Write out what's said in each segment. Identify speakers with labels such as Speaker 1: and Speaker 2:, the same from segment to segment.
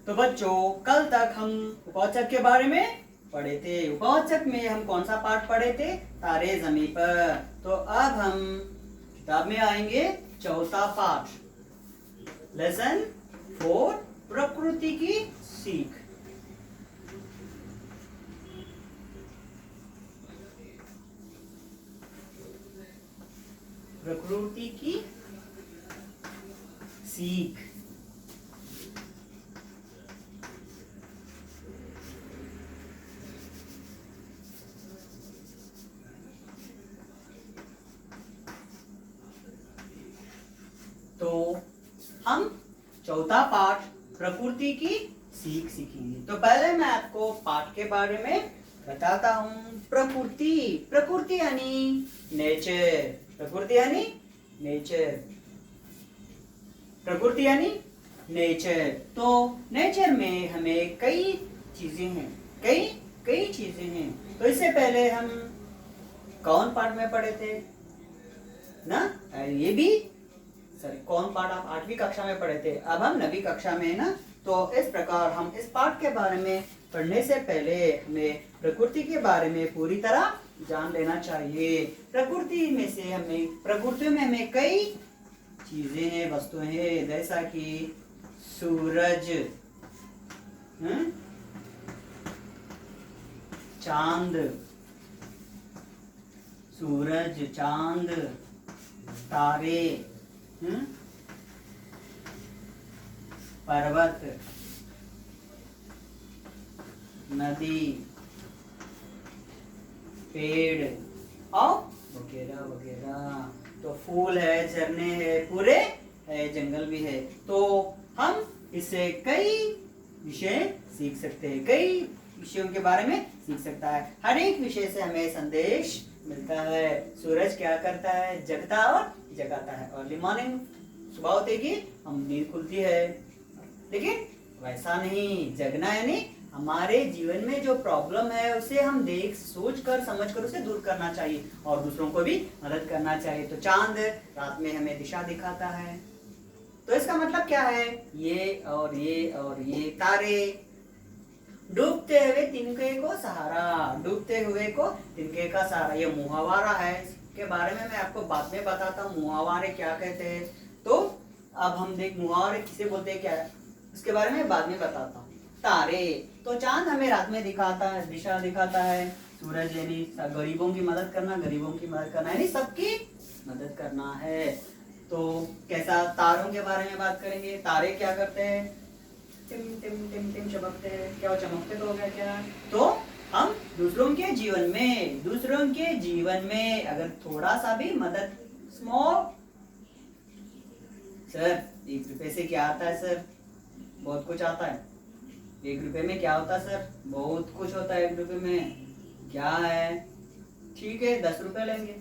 Speaker 1: तो बच्चों कल तक हम उपवाचक के बारे में पढ़े थे। उपवाचक में हम कौन सा पाठ पढ़े थे? तारे जमी पर। तो अब हम किताब में आएंगे चौथा पाठ, लेसन 4, प्रकृति की सीख। प्रकृति की सीख। तो हम चौथा पाठ प्रकृति की सीख सीखेंगे। तो पहले मैं आपको पाठ के बारे में बताता हूँ। प्रकृति, प्रकृति यानी नेचर। प्रकृति यानी नेचर। प्रकृति यानी नेचर। तो नेचर में हमें कई चीजें हैं, कई चीजें हैं। तो इससे पहले हम कौन पाठ में पढ़े थे ना? ये भी सॉरी, कौन पाठ आप 8वीं कक्षा में पढ़े थे। अब हम 9वीं कक्षा में है ना। तो इस प्रकार हम इस पाठ के बारे में पढ़ने से पहले हमें प्रकृति के बारे में पूरी तरह जान लेना चाहिए। प्रकृति में हमें कई चीजें हैं, वस्तुएं हैं, जैसा कि सूरज, चांद, तारे, पर्वत, नदी, पेड़ और वगैरह वगैरह। तो फूल है, झरने है, पूरे है, जंगल भी है। तो हम इससे कई विषय सीख सकते हैं, कई विषयों के बारे में सीख सकता है। हर एक विषय से हमें संदेश मिलता है। सूरज क्या करता है? जगता और जगाता है। अर्ली मॉर्निंग सुबह होते ही हम नींद खुलती है, लेकिन वैसा नहीं। जगना यानी हमारे जीवन में जो प्रॉब्लम है उसे हम देख, सोच कर, समझ कर उसे दूर करना चाहिए और दूसरों को भी मदद करना चाहिए। तो चांद रात में हमें दिशा दिखाता है। तो इसका मतलब क्या है? ये और ये और ये तारे, डूबते हुए तिनके को सहारा, डूबते हुए को तिनके का सहारा। ये मुहावरा है, इसके बारे में मैं आपको बाद में बताता हूँ मुहावरे क्या कहते हैं। तो अब हम देख मुहावरे किसे बोलते हैं, क्या है, उसके बारे में बाद में बताता हूँ। तारे, तो चांद हमें रात में दिखाता है, दिशा दिखाता है। सूरज यानी गरीबों की मदद करना यानी सबकी मदद करना है। तो कैसा? तारों के बारे में बात करेंगे। तारे क्या करते हैं? टिम टिम टिम टिम चमकते हैं। क्या वो चमकते तो हो गया क्या? तो हम दूसरों के जीवन में अगर थोड़ा सा भी मदद, स्मॉल, सर 1 रुपए से क्या आता है? सर बहुत कुछ आता है। 1 रुपए में क्या होता है? सर बहुत कुछ होता है। 1 रुपए में क्या है? ठीक है 10 रुपए लेंगे।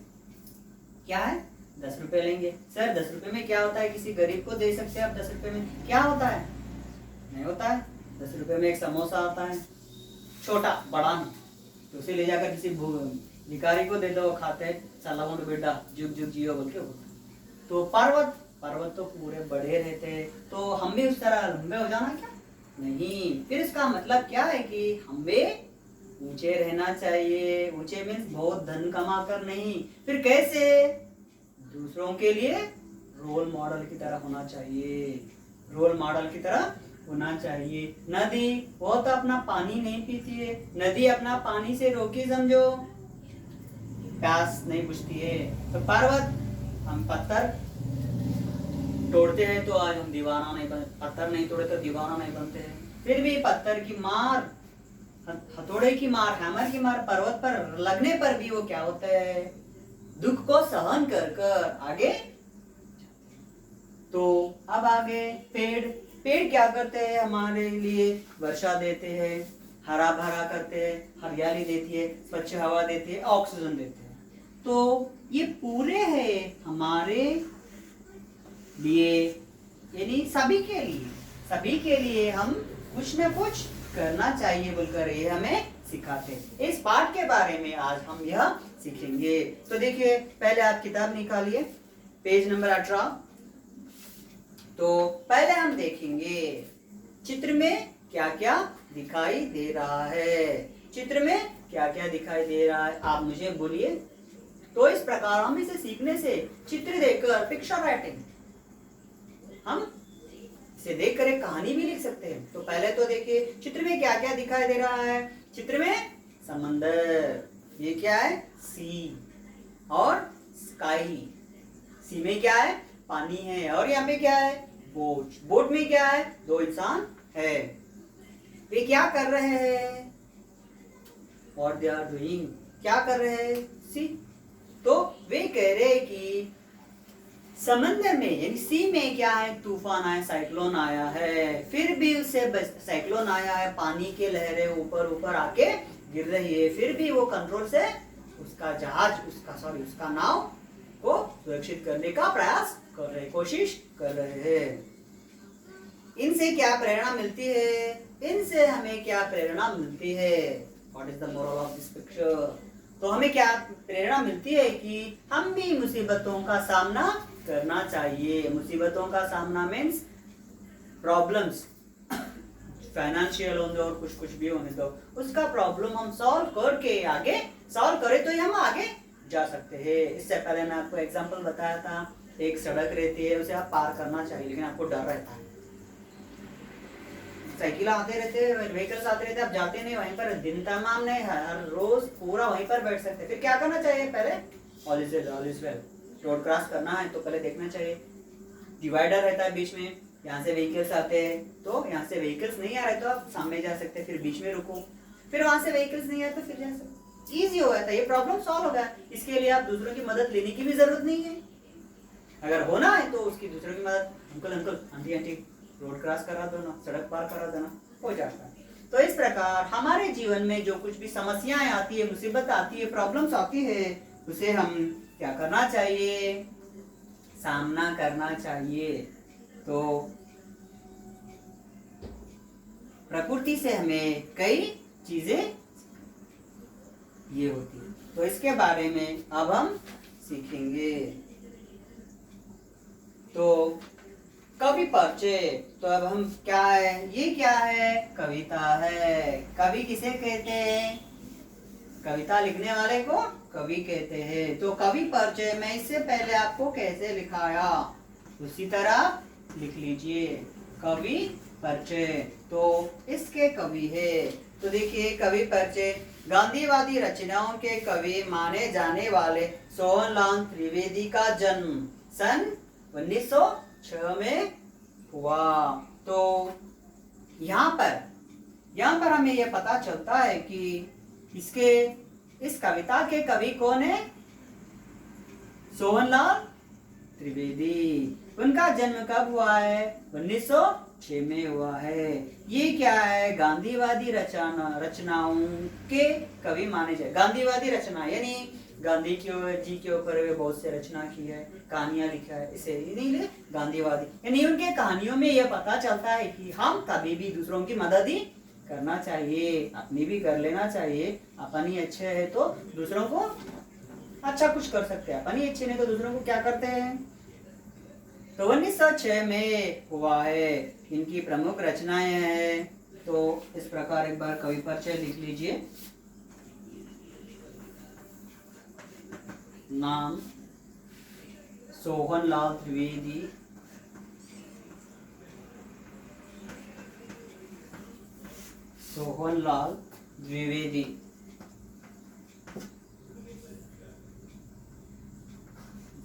Speaker 1: क्या है? 10 रुपए लेंगे। सर 10 रुपए में क्या होता है? किसी गरीब को दे सकते हैं आप 10 रुपए में। क्या होता है? नहीं होता है। 10 रुपए में एक समोसा आता है, छोटा, बड़ा नहीं। तो उसे ले जाकर किसी भिखारी को दे दो, खाते साला मोटू बेटा जुग जुग जियो बोल के बोलते। तो पर्वत तो पूरे बड़े रहते हैं। तो हम भी उस तरह लंबे हो जाना क्या? नहीं। फिर इसका मतलब क्या है कि हमें ऊंचे रहना चाहिए। ऊंचे मीन्स बहुत धन कमा कर नहीं। फिर कैसे? दूसरों के लिए रोल मॉडल की तरह होना चाहिए। नदी, वो तो अपना पानी नहीं पीती है। नदी अपना पानी से रोकी, समझो, प्यास नहीं बुझती है। तो पर्वत, हम पत्थर तोड़ते हैं तो आज हम दीवाना नहीं बनते, पत्थर नहीं तोड़े तो दीवाना नहीं बनते हैं। फिर भी पत्थर की मार, हथौड़े की मार, हैमर की मार पर्वत पर लगने पर भी वो क्या होता है? दुख को सहन कर आगे। तो अब आगे पेड़ क्या करते हैं? हमारे लिए वर्षा देते हैं, हरा भरा करते हैं, हरियाली देती है, स्वच्छ हवा देती है, ऑक्सीजन देते हैं। तो ये पूरे हैं हमारे लिए, यानी सभी के लिए हम कुछ न कुछ करना चाहिए बोलकर ये हमें सिखाते हैं। इस पाठ के बारे में आज हम यह सीखेंगे। तो देखिए, पहले आप किताब निकालिए, पेज नंबर 18। तो पहले हम देखेंगे चित्र में क्या क्या दिखाई दे रहा है, चित्र में क्या क्या दिखाई दे रहा है, आप मुझे बोलिए। तो इस प्रकार हम इसे सीखने से चित्र देखकर पिक्चर राइटिंग, हम इसे देखकर एक कहानी भी लिख सकते हैं। तो पहले तो देखिए चित्र में क्या क्या दिखाई दे रहा है। चित्र में समंदर, ये क्या है, सी, और स्काई। सी में क्या है, पानी है, और यहाँ पे क्या है, बोट। बोट में क्या है, दो इंसान है। वे क्या कर रहे हैं, What they are doing, क्या कर रहे हैं, सी। तो वे कह रहे हैं कि समंदर में यानी सी में क्या है, तूफान आया, साइक्लोन आया है, फिर भी उससे साइक्लोन आया है, पानी के लहरें ऊपर ऊपर आके गिर रही है, फिर भी वो कंट्रोल से उसका जहाज, उसका नाव को सुरक्षित करने का प्रयास कर रहे, कोशिश कर रहे हैं। इनसे क्या प्रेरणा मिलती है, इनसे हमें क्या प्रेरणा मिलती है, what is the moral of this picture. तो हमें क्या प्रेरणा मिलती है कि हम भी मुसीबतों का सामना करना चाहिए। मुसीबतों का सामना मीन्स प्रॉब्लम्स, फाइनेंशियल होने दो और कुछ भी होने दो, उसका प्रॉब्लम हम सॉल्व करके आगे सॉल्व करें तो हम आगे जा सकते हैं। इससे पहले मैं आपको एग्जांपल बताया था, एक सड़क रहती है, उसे आप पार करना चाहिए लेकिन आपको डर रहता है, साइकिल आते रहते हैं, व्हीकल्स आते रहते हैं, आप जाते नहीं वहीं पर, दिन तमाम नहीं, हर रोज पूरा वहीं पर बैठ सकते हैं। फिर क्या करना चाहिए, पहले all is well, road cross करना है तो पहले देखना चाहिए डिवाइडर रहता है बीच में, यहाँ से व्हीकल्स आते हैं तो यहाँ से व्हीकल्स नहीं आ रहे तो आप सामने जा सकते हैं, फिर बीच में रुको, फिर वहां से व्हीकल्स नहीं आए तो फिर जा सकते। ईजी हो गया था, ये प्रॉब्लम सॉल्व हो गया। इसके लिए आप दूसरों की मदद लेने की भी जरूरत नहीं है, अगर होना है तो उसकी दूसरों की मदद, uncle aunty aunty road cross करा दो ना, सड़क पार करा देना, हो जाता है। तो इस प्रकार हमारे जीवन में जो कुछ भी समस्याएं आती है, मुसीबत आती है, प्रॉब्लम्स आती है, उसे हम क्या करना चाहिए, सामना करना चाहिए। तो प्रकृति से हमें कई चीजें ये होती है, तो इसके बारे में अब हम सीखेंगे। तो कवि परिचय, तो अब हम क्या है, ये क्या है, कविता है। कवि किसे कहते हैं, कविता लिखने वाले को कवि कहते हैं। तो कवि परिचय मैं इससे पहले आपको कैसे लिखाया उसी तरह लिख लीजिए, कवि परिचय। तो इसके कवि है, तो देखिए कवि परिचय, गांधीवादी रचनाओं के कवि माने जाने वाले सोहनलाल त्रिवेदी का जन्म सन 1906 में हुआ। तो यहाँ पर हमें यह पता चलता है कि इस कविता के कवि कौन है, सोहनलाल त्रिवेदी। उनका जन्म कब हुआ है, 1906 में हुआ है। ये क्या है, गांधीवादी रचनाओं के कवि माने जाए। गांधीवादी रचना यानी गांधी जी के ऊपर वे बहुत से रचना की है, कहानियां लिखा है, इसे नहीं गांधीवादी, यानी उनके कहानियों में यह पता चलता है कि हम कभी भी दूसरों की मदद ही करना चाहिए, अपनी भी कर लेना चाहिए। अपन ही अच्छे है तो दूसरों को अच्छा कुछ कर सकते हैं, अपन ही अच्छे नहीं तो दूसरों को क्या करते हैं। तो 1906 में हुआ है, इनकी प्रमुख रचनाएं हैं। तो इस प्रकार एक बार कवि परिचय लिख लीजिए। नाम सोहनलाल त्रिवेदी, सोहनलाल द्विवेदी,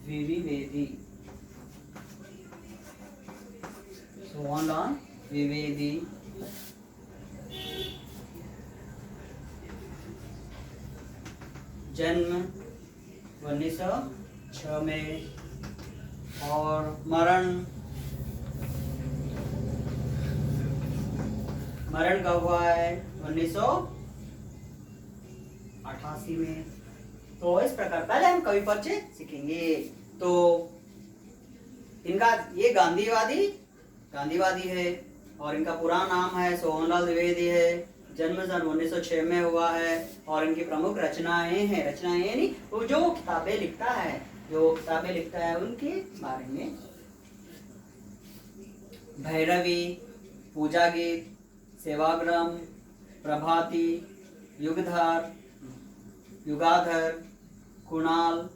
Speaker 1: द्विवेदी, सोहनलाल द्विवेदी। जन्म 1906 में और मरण कब हुआ है, 1988 में। तो इस प्रकार पहले हम कवि परिचय सीखेंगे। तो इनका ये गांधीवादी है और इनका पूरा नाम है सोहनलाल द्विवेदी है। जन्म सन 1906 में हुआ है और इनकी प्रमुख रचनाएं यानी वो जो किताबें लिखता है उनके बारे में भैरवी, पूजा गीत, सेवाग्राम, प्रभाती, युगधार, युगाधर, कुणाल,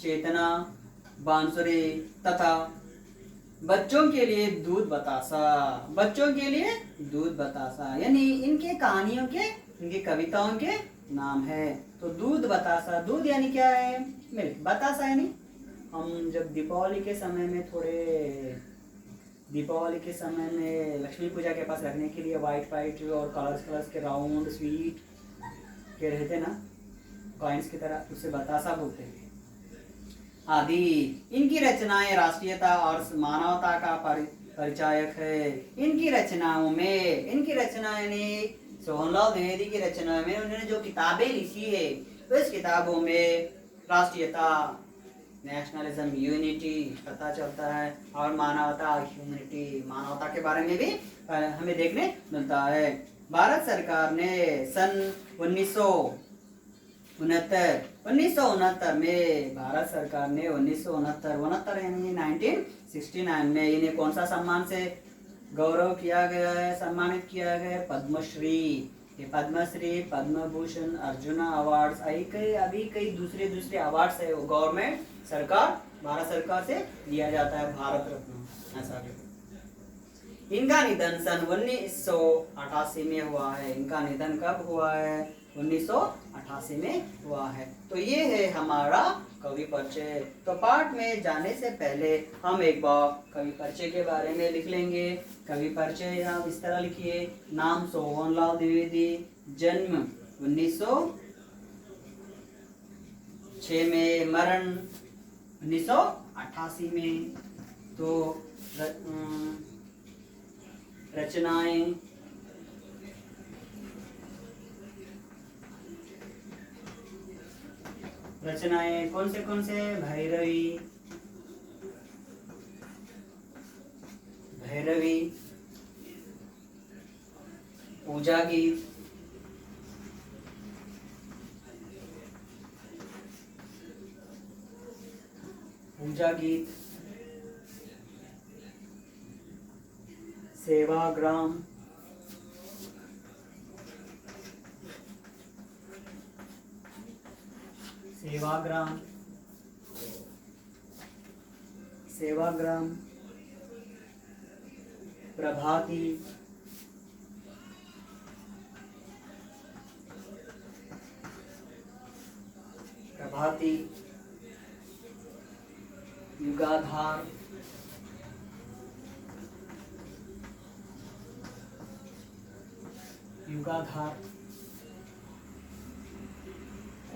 Speaker 1: चेतना, बांसुरी तथा बच्चों के लिए दूध बतासा। बच्चों के लिए दूध बतासा यानी इनके कहानियों के, इनकी कविताओं के नाम है। तो दूध बतासा, दूध यानी क्या है? मिल्क। बतासा यानी हम जब दीपावली के समय में लक्ष्मी पूजा के पास रखने के लिए वाइट और कलर्स के राउंड स्वीट के रहते ना, कॉइन्स की तरह, उसे बतासा बोलते हैं। आदि इनकी रचनाएं राष्ट्रीयता और मानवता का परिचायक है। इनकी रचनाएं ने सोहनलाल द्विवेदी की रचना में उन्होंने जो किताबें लिखी है, उस किताबों में राष्ट्रीयता, नेशनलिज्म, यूनिटी पता चलता है और मानवता, ह्यूमैनिटी, मानवता के बारे में भी हमें देखने मिलता है। भारत सरकार ने सन 1969 में भारत सरकार ने 1969 यानी 1969 में इन्हें कौन सा सम्मान से गौरव किया गया है, सम्मानित किया गया है? पद्मश्री। ये पद्मश्री, पद्म भूषण, अर्जुना अवार्ड्स, अभी कई दूसरे अवार्ड्स है वो गवर्नमेंट सरकार, भारत सरकार से दिया जाता है, भारत रत्न ऐसा। इनका निधन सन 1988 में हुआ है। इनका निधन कब हुआ है? 1988 में हुआ है। तो ये है हमारा कवि परिचय। तो पाठ में जाने से पहले हम एक बार कवि परिचय के बारे में लिख लेंगे। कवि परिचय आप इस तरह लिखिए। नाम सोहनलाल द्विवेदी, जन्म 1906 में, मरण 1988 में। तो रचनाएं कौन से? भैरवी, पूजा गीत, सेवाग्राम, प्रभाती, युगाधार,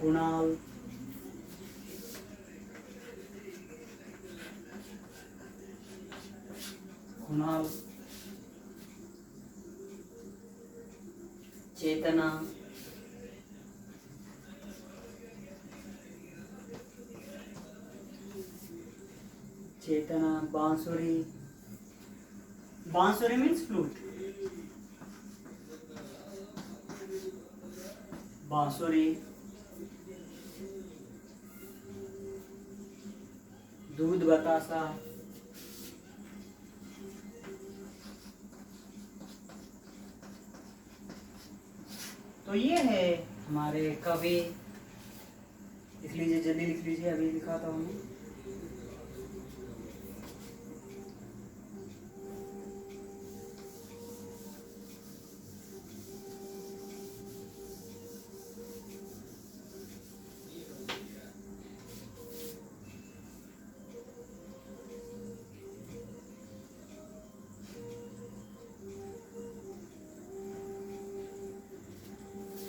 Speaker 1: कुणाल, चेतना, बांसुरी मीन्स फ्लूट, बांसुरी, दूध बतासा, तो ये है हमारे कवि। लिख लीजिए, जल्दी लिख लीजिए, अभी लिखाता हूँ।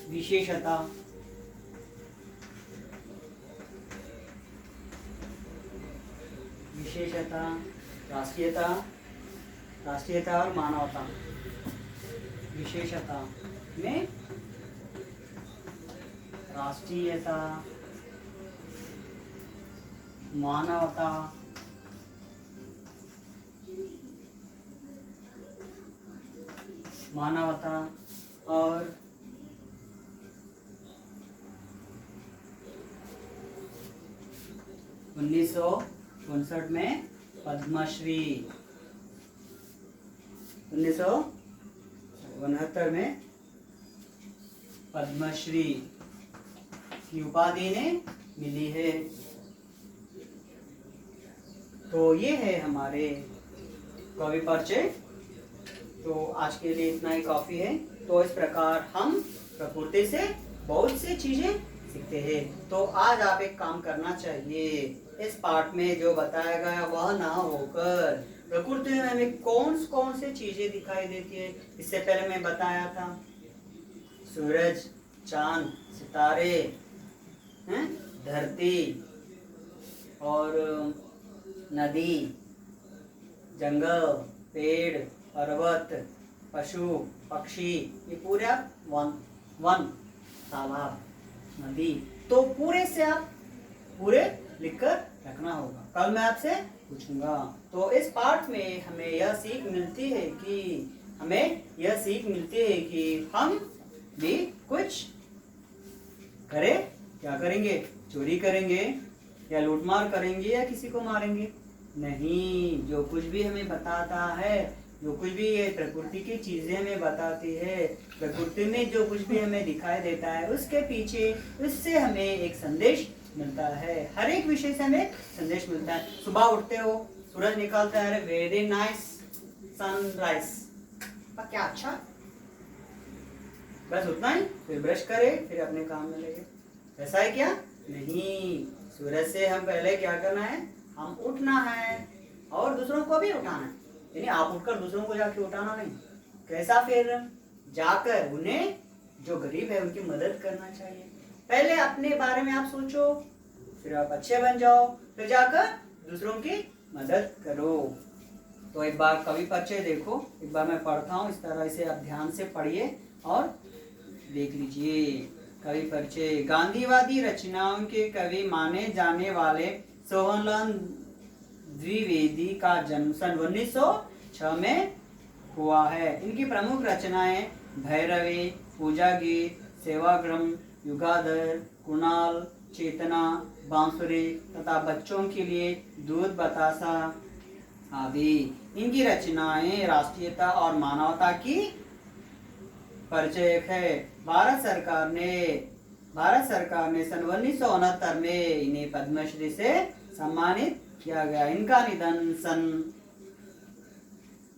Speaker 1: विशेषता, राष्ट्रीयता और मानवता। विशेषता में राष्ट्रीयता, मानवता, और 1959 में पद्मश्री। 1959 69 में पद्मश्री की उपाधि ने मिली है। तो ये है हमारे कवि परिचय। तो आज के लिए इतना ही काफी है। तो इस प्रकार हम प्रकृति से बहुत सी चीजें सीखते हैं। तो आज आप एक काम करना चाहिए, इस पाठ में जो बताया गया वह ना होकर प्रकृति में हमें कौन कौन सी चीजें दिखाई देती है। इससे पहले मैं बताया था सूरज, चांद, सितारे, धरती और नदी, जंगल, पेड़, पर्वत, पशु, पक्षी, ये पूरा वन, तालाब, नदी। तो पूरे से आप पूरे लिखकर रखना होगा, कल मैं आपसे पूछूंगा। तो इस पाठ में हमें यह सीख मिलती है कि हम भी कुछ करें। क्या करेंगे? चोरी करेंगे या लूटमार करेंगे या किसी को मारेंगे? नहीं, जो कुछ भी हमें बताता है, जो कुछ भी ये प्रकृति की चीजें हमें बताती है, प्रकृति में जो कुछ भी हमें दिखाई देता है उसके पीछे उससे हमें एक संदेश मिलता है। हर एक विषय से हमें संदेश मिलता है। सुबह उठते हो, सूरज निकलता है, वेरी नाइस सनराइज, क्या अच्छा, बस उतना ही। फिर ब्रश करे, फिर अपने काम में लगे। ऐसा है क्या? नहीं, सूरज से हम पहले क्या करना है? हम उठना है और दूसरों को भी उठाना है। यानी आप उठकर दूसरों को जाके उठाना नहीं। कैसा? फिर जाकर उन्हें, जो गरीब है उनकी मदद करना चाहिए। पहले अपने बारे में आप सोचो, फिर आप अच्छे बन जाओ, फिर जाकर दूसरों की मदद करो। तो एक बार कवि परिचय देखो, एक बार मैं पढ़ता हूँ, इस तरह से आप ध्यान से पढ़िए और देख लीजिए। कवि परिचय। गांधीवादी रचनाओं के कवि माने जाने वाले सोहनलाल द्विवेदी का जन्म सन 1906 में हुआ है। इनकी प्रमुख रचनाएं भैरवी, पूजा गीत, सेवाग्राम, युगाधर, कुणाल, चेतना, बांसुरी तथा बच्चों के लिए दूध बतासा आदि। इनकी रचनाएं राष्ट्रीयता और मानवता की परिचय है। भारत सरकार ने सन 1969 में इन्हें पद्मश्री से सम्मानित किया गया। इनका निधन सन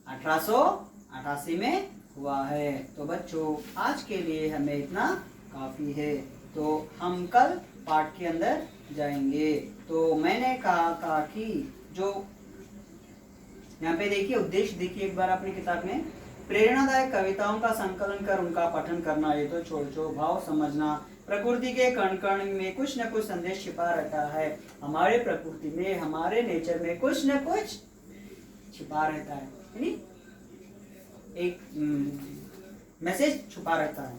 Speaker 1: 1888 में हुआ है। तो बच्चों, आज के लिए हमें इतना काफी है। तो हम कल पाठ के अंदर जाएंगे। तो मैंने कहा था कि जो यहाँ पे देखिए, उद्देश्य देखिए एक बार अपनी किताब में, प्रेरणादायक कविताओं का संकलन कर उनका पठन करना, ये तो छोड़ो, भाव समझना, प्रकृति के कण कण में कुछ न कुछ संदेश छिपा रहता है। हमारे प्रकृति में, हमारे नेचर में कुछ न कुछ छिपा रहता है, यानी एक मैसेज छुपा रहता है।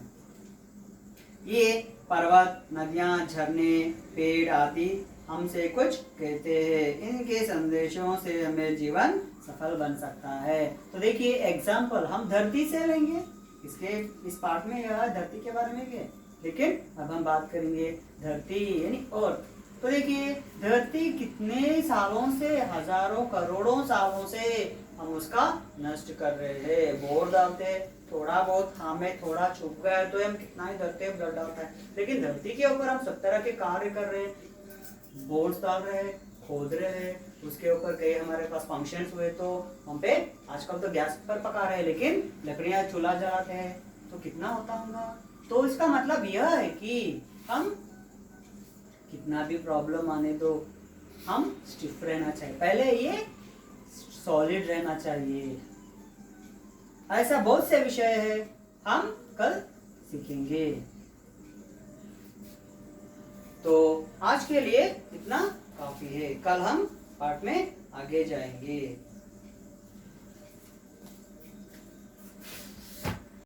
Speaker 1: ये पर्वत, नदियां, झरने, पेड़ आदि हमसे कुछ कहते हैं। इनके संदेशों से हमें जीवन सफल बन सकता है। तो देखिए एग्जाम्पल हम धरती से लेंगे। इस पाठ में यह धरती के बारे में भी है, लेकिन अब हम बात करेंगे धरती यानी अर्थ। तो देखिए धरती कितने सालों से, हजारों करोड़ों सालों से हम उसका नष्ट कर रहे हैं। बोर डालते हैं, थोड़ा बहुत थामे, थोड़ा छुप गया तो हम कितना ही धरती ब्लड डालता है। लेकिन धरती के ऊपर हम सब तरह के कार्य कर रहे हैं, बोर्ड डाल रहे हैं, खोद रहे हैं, उसके ऊपर कई हमारे पास फंक्शंस हुए तो हम पे आजकल तो गैस पर पका रहे हैं, लेकिन लकड़ियां चूल्हा जलाते हैं, तो कितना होता होगा। तो इसका मतलब यह है कि हम कितना भी प्रॉब्लम आने दो, हम स्टिफ रहना चाहिए, पहले ये सॉलिड रहना चाहिए। ऐसा बहुत से विषय है, हम कल सीखेंगे। तो आज के लिए इतना काफी है, कल हम पाठ में आगे जाएंगे।